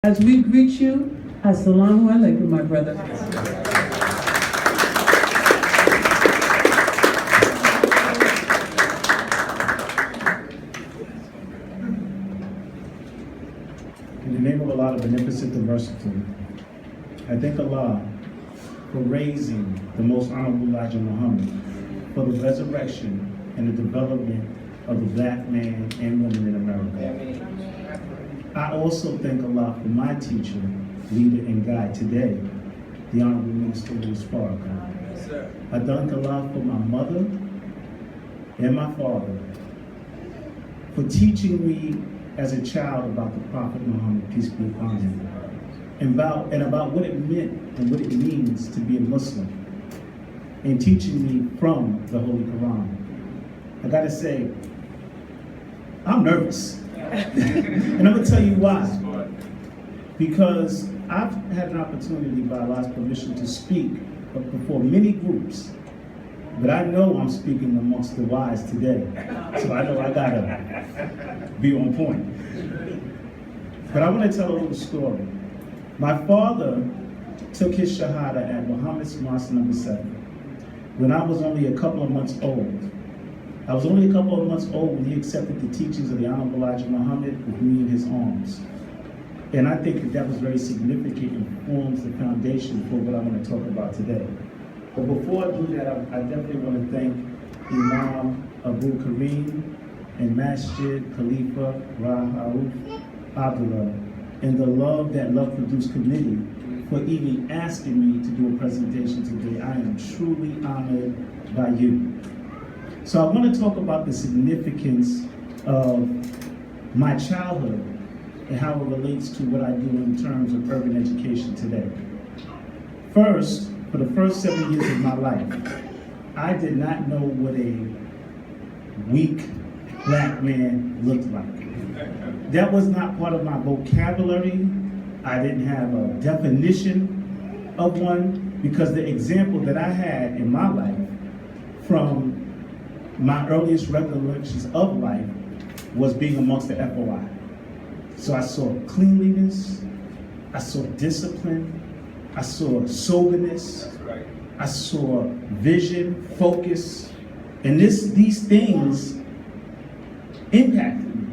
As we greet you, Assalamu alaikum, my brother. In the name of Allah, the Beneficent and Merciful, I thank Allah for raising the Most Honorable Elijah Muhammad for the resurrection and the development of the black man and woman in America. I also thank Allah for my teacher, leader, and guide today, the Honorable Minister Louis Farrakhan. I thank Allah for my mother and my father for teaching me as a child about the Prophet Muhammad, peace be upon him, and about what it meant and what it means to be a Muslim, and teaching me from the Holy Quran. I gotta say, I'm nervous. And I'm gonna tell you why. Because I've had an opportunity by Allah's permission to speak before many groups, but I know I'm speaking amongst the wise today, so I know I gotta be on point. But I want to tell a little story. My father took his Shahada at Muhammad's Mosque number 7 when I was only a couple of months old. I was only a couple of months old when he accepted the teachings of the Honorable Elijah Muhammad with me in his arms. And I think that was very significant and forms the foundation for what I want to talk about today. But before I do that, I definitely want to thank Imam Abu Kareem and Masjid Khalifa Rahauf Abdullah and the Love That Love Produced Committee for even asking me to do a presentation today. I am truly honored by you. So I want to talk about the significance of my childhood and how it relates to what I do in terms of urban education today. First, for the first 7 years of my life, I did not know what a weak black man looked like. That was not part of my vocabulary. I didn't have a definition of one because the example that I had in my life from my earliest recollections of life was being amongst the FOI. So I saw cleanliness, I saw discipline, I saw soberness, I saw vision, focus, and these things impacted me.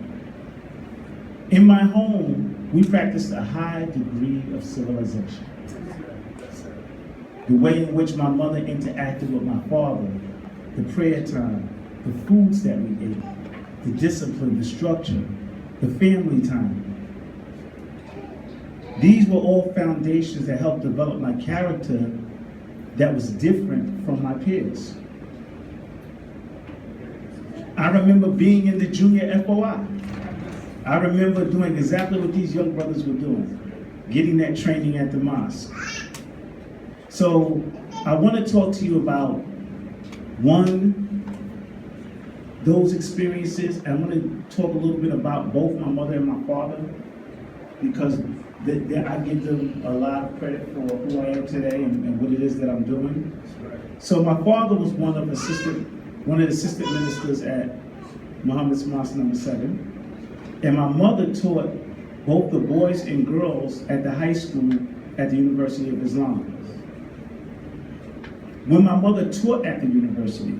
In my home, we practiced a high degree of civilization. The way in which my mother interacted with my father, the prayer time, the foods that we ate, the discipline, the structure, the family time. These were all foundations that helped develop my character that was different from my peers. I remember being in the junior FOI. I remember doing exactly what these young brothers were doing, getting that training at the mosque. So I want to talk to you about those experiences. I want to talk a little bit about both my mother and my father because I give them a lot of credit for who I am today and what it is that I'm doing. So my father was one of the assistant ministers at Muhammad's Mosque number 7. And my mother taught both the boys and girls at the high school at the University of Islam. When my mother taught at the university,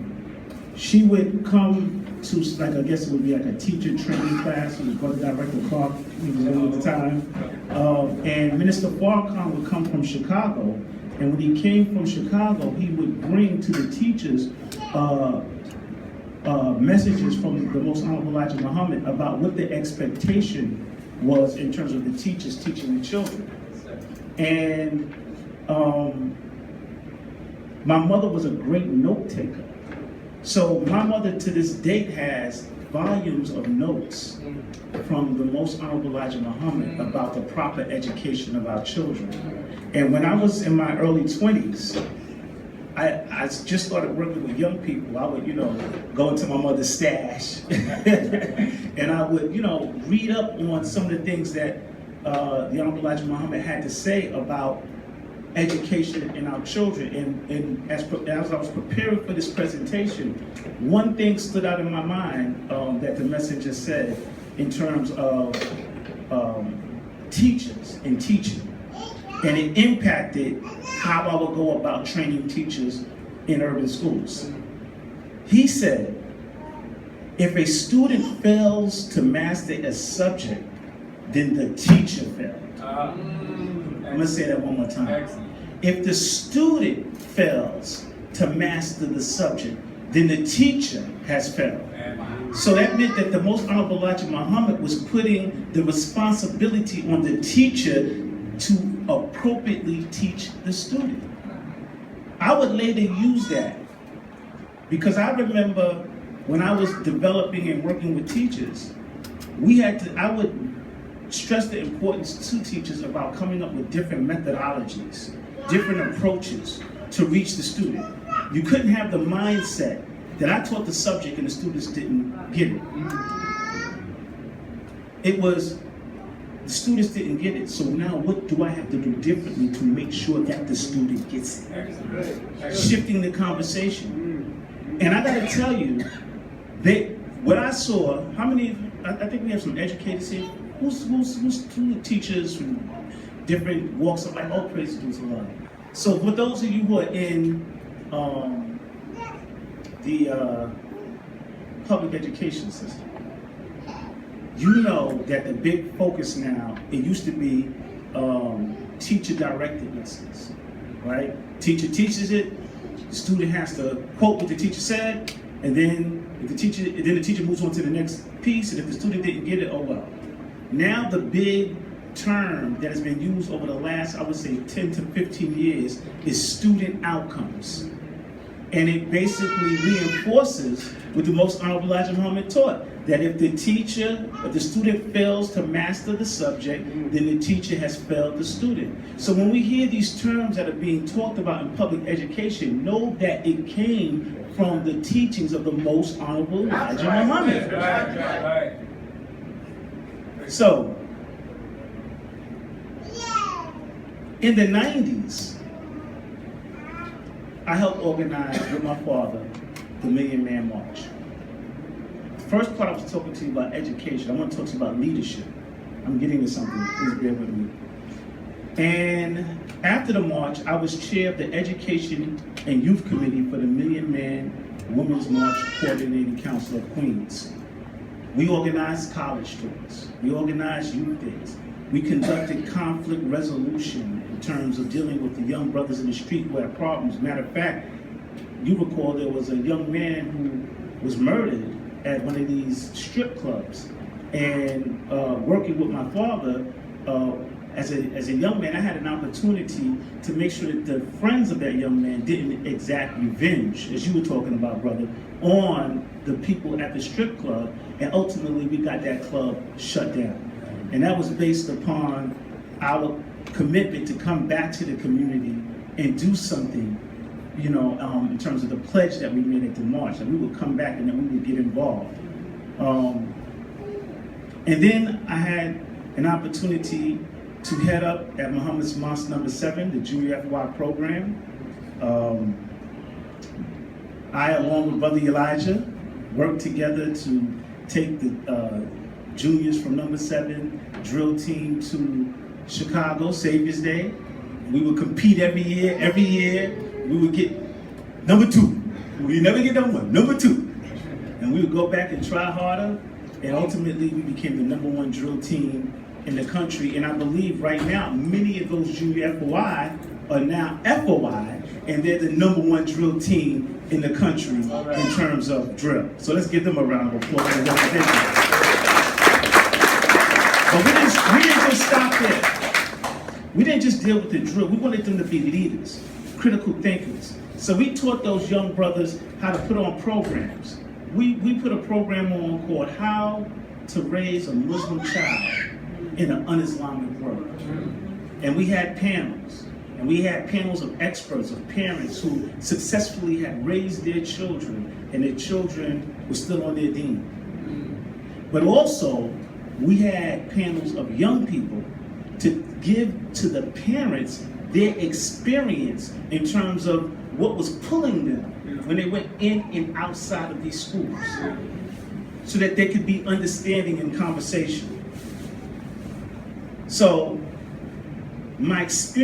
she would come to, like, I guess it would be like a teacher training class. It was Brother Director Clark, he was there at the time. And Minister Farrakhan would come from Chicago. And when he came from Chicago, he would bring to the teachers messages from the Most Honorable Elijah Muhammad about what the expectation was in terms of the teachers teaching the children. And my mother was a great note taker. So my mother to this date has volumes of notes from the Most Honorable Elijah Muhammad about the proper education of our children. And when I was in my early 20s, I just started working with young people. I would, go into my mother's stash and I would, read up on some of the things that the Honorable Elijah Muhammad had to say about education in our children. And as I was preparing for this presentation, one thing stood out in my mind that the messenger said in terms of teachers and teaching. And it impacted how I would go about training teachers in urban schools. He said, if a student fails to master a subject, then the teacher failed. I'm gonna say that one more time. If the student fails to master the subject, then the teacher has failed. So that meant that the Most Honorable Elijah Muhammad was putting the responsibility on the teacher to appropriately teach the student. I would later use that because I remember when I was developing and working with teachers, I would stress the importance to teachers about coming up with different methodologies, different approaches to reach the student. You couldn't have the mindset that I taught the subject and the students didn't get it. It was the students didn't get it, so now what do I have to do differently to make sure that the student gets it? Shifting the conversation. And I gotta tell you, what I saw, I think we have some educators here. Who's teachers from different walks of life? Oh, praise to the Lord. So for those of you who are in the public education system, you know that the big focus now, it used to be teacher-directed lessons, right? Teacher teaches it, the student has to quote what the teacher said, and then the teacher moves on to the next piece, and if the student didn't get it, oh well. Now the big term that has been used over the last, I would say 10 to 15 years is student outcomes. And it basically reinforces what the Most Honorable Elijah Muhammad taught, that if the student fails to master the subject, then the teacher has failed the student. So when we hear these terms that are being talked about in public education, know that it came from the teachings of the Most Honorable Elijah Muhammad. Right. So, in the 90s, I helped organize with my father the Million Man March. The first part I was talking to you about education. I want to talk to you about leadership. I'm getting to something, please bear with me. And after the march, I was chair of the Education and Youth Committee for the Million Man Women's March Coordinating Council of Queens. We organized college tours. We organized youth days. We conducted conflict resolution in terms of dealing with the young brothers in the street who had problems. Matter of fact, you recall there was a young man who was murdered at one of these strip clubs. And working with my father, as a young man, I had an opportunity to make sure that the friends of that young man didn't exact revenge, as you were talking about, brother, on the people at the strip club. And ultimately, we got that club shut down. And that was based upon our commitment to come back to the community and do something, you know, in terms of the pledge that we made at the march. And we would come back and then we would get involved. And then I had an opportunity to head up at Muhammad's Mosque number 7, the Junior FY program. I, along with Brother Elijah, worked together to take the juniors from number 7 drill team to Chicago, Savior's Day. We would compete every year. Every year, we would get number 2. We never get number 1, number 2. And we would go back and try harder, and ultimately we became the number 1 drill team in the country. And I believe right now, many of those junior FOI are now FOI, and they're the number 1 drill team in the country in terms of drill. So let's give them a round of applause for representation. But we didn't just stop there. We didn't just deal with the drill. We wanted them to be leaders, critical thinkers. So we taught those young brothers how to put on programs. We put a program on called How to Raise a Muslim Child in an Un-Islamic World. And we had panels. And we had panels of experts, of parents who successfully had raised their children, and their children were still on their deen. But also, we had panels of young people to give to the parents their experience in terms of what was pulling them when they went in and outside of these schools, so that there could be understanding and conversation. So my experience